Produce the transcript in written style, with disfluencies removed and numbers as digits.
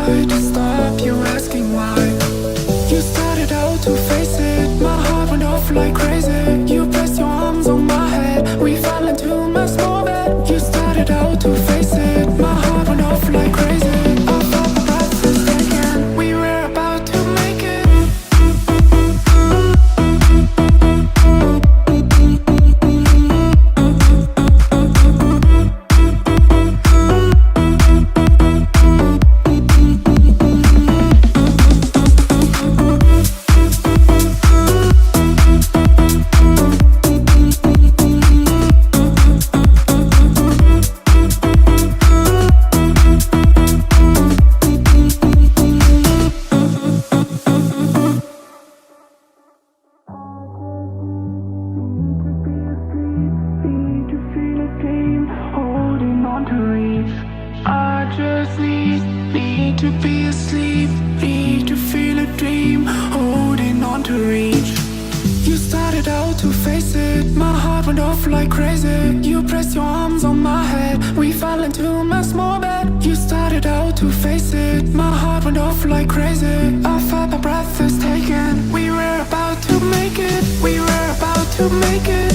try to stop you asking why. You started out to face it, my heart went off like crazy. You pressed your arms on my head, we fell into my small bed. You started out to face it, my heart went off like crazy. I felt my breath was taken, we were about to make it. I just need to be asleep, need to feel a dream, holding on to reach. You started out to face it, my heart went off like crazy. You pressed your arms on my head, we fell into my small bed. You started out to face it, my heart went off like crazy. I felt my breath was taken, we were about to make it, we were about to make it.